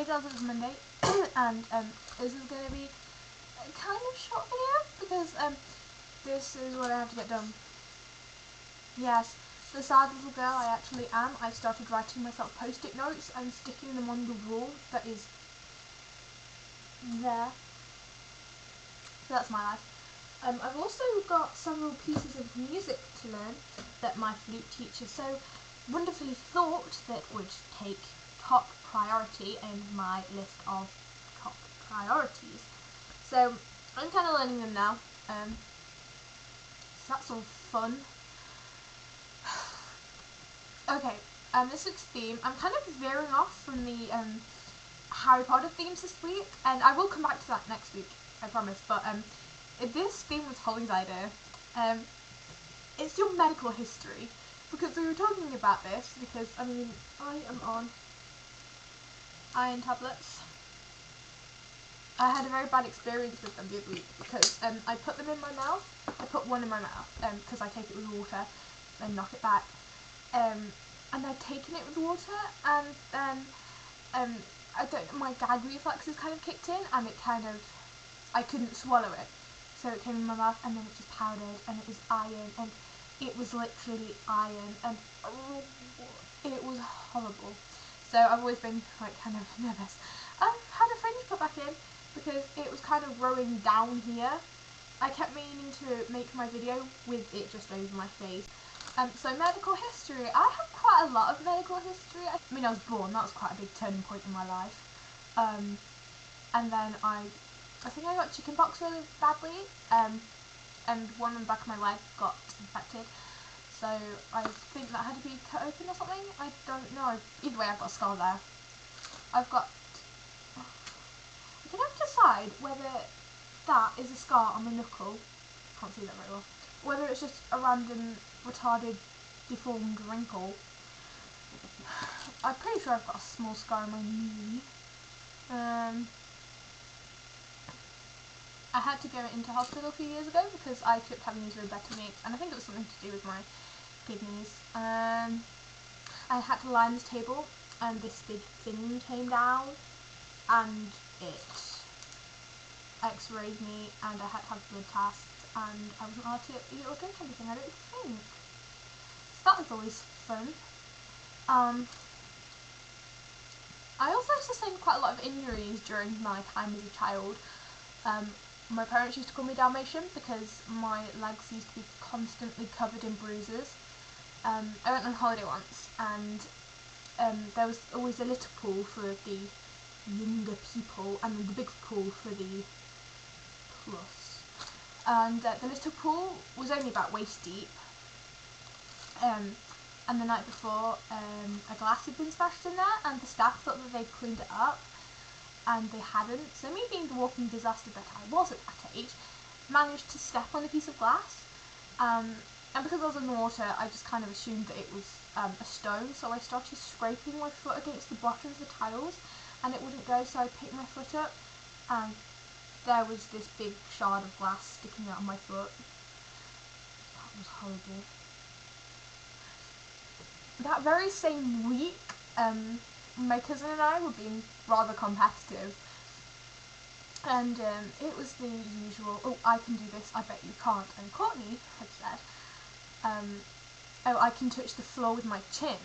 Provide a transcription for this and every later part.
Hey girls, it's Monday, and this is going to be a kind of short video because this is what I have to get done. Yes, the sad little girl I actually am. I started writing myself post-it notes and sticking them on the wall that is there. So that's my life. I've also got several pieces of music to learn that my flute teacher so wonderfully thought that would take top priority in my list of top priorities. So I'm kind of learning them now. So that's all fun. Okay, this week's theme, I'm kind of veering off from the Harry Potter themes this week, and I will come back to that next week, I promise, but this theme was Holly's idea. It's your medical history, because we were talking about this, because, I mean, I am on iron tablets. I had a very bad experience with them the other week, because I put them in my mouth. I put one in my mouth, because I take it with water, then knock it back. And I'd taken it with water, and then, I don't know, my gag reflexes kind of kicked in, and it kind of, I couldn't swallow it. So it came in my mouth, and then it just powdered, and it was iron, and it was literally iron, and it was horrible. So I've always been, like, kind of nervous. I've had a fringe put back in, because it was kind of growing down here. I kept meaning to make my video with it just over my face. So medical history. I have quite a lot of medical history. I mean, I was born, that was quite a big turning point in my life. And then I think I got chickenpox really badly, and one on the back of my leg got infected. So I think that had to be cut open or something. I don't know. Either way, I've got a scar there. I can never decide whether that is a scar on my knuckle. Can't see that very well. Whether it's just a random retarded deformed wrinkle. I'm pretty sure I've got a small scar on my knee. I had to go into hospital a few years ago because I kept having these really bad tummy, and I think it was something to do with my kidneys. I had to lie on this table, and this big thing came down, and it x-rayed me, and I had to have blood tests, and I wasn't allowed to eat or drink anything, I don't think. So that was always fun. I also sustained quite a lot of injuries during my time as a child. My parents used to call me Dalmatian because my legs used to be constantly covered in bruises. I went on holiday once, and there was always a little pool for the younger people and the big pool for the plus. And the little pool was only about waist deep. And the night before, a glass had been smashed in there, and the staff thought that they'd cleaned it up, and they hadn't. So me, being the walking disaster that I was at that age, managed to step on a piece of glass. And because I was in the water, I just kind of assumed that it was a stone, so I started scraping my foot against the bottoms of the tiles, and it wouldn't go, so I picked my foot up, and there was this big shard of glass sticking out of my foot. That was horrible. That very same week, my cousin and I were being rather competitive, and it was the usual, oh, I can do this, I bet you can't, and Courtney had said, oh, I can touch the floor with my chin.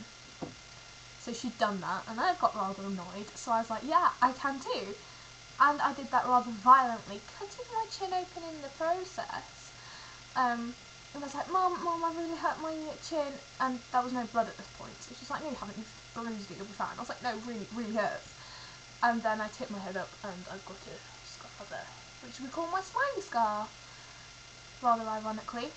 So she'd done that, and I got rather annoyed, so I was like, yeah, I can too. And I did that rather violently, cutting my chin open in the process. And I was like, Mum, I really hurt my chin, and there was no blood at this point. So she's like, no, you haven't, you've bruised it, you'll be fine. I was like, no, really, really hurts. And then I tipped my head up, and I got a scar there, which we call my spiny scar, rather ironically.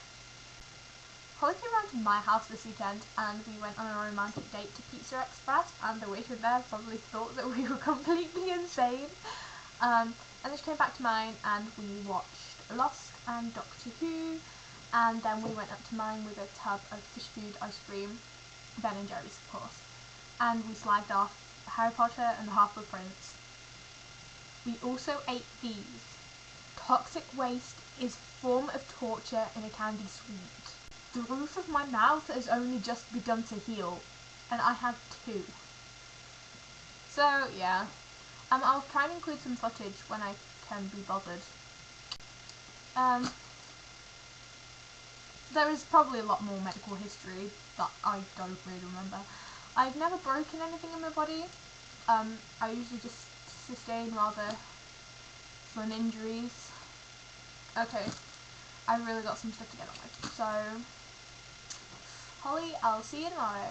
Holly came round to my house this weekend, and we went on a romantic date to Pizza Express, and the waiter there probably thought that we were completely insane. And then she came back to mine, and we watched Lost and Doctor Who, and then we went up to mine with a tub of fish food ice cream, Ben and Jerry's of course, and we slagged off Harry Potter and the Half-Blood Prince. We also ate these. Toxic waste is a form of torture in a candy sweet. The roof of my mouth has only just begun to heal, and I had 2. So yeah, I'll try and include some footage when I can be bothered. There is probably a lot more medical history that I don't really remember. I've never broken anything in my body. I usually just sustain rather fun injuries. Okay, I've really got some stuff to get on with. So, Holly, I'll see you tomorrow.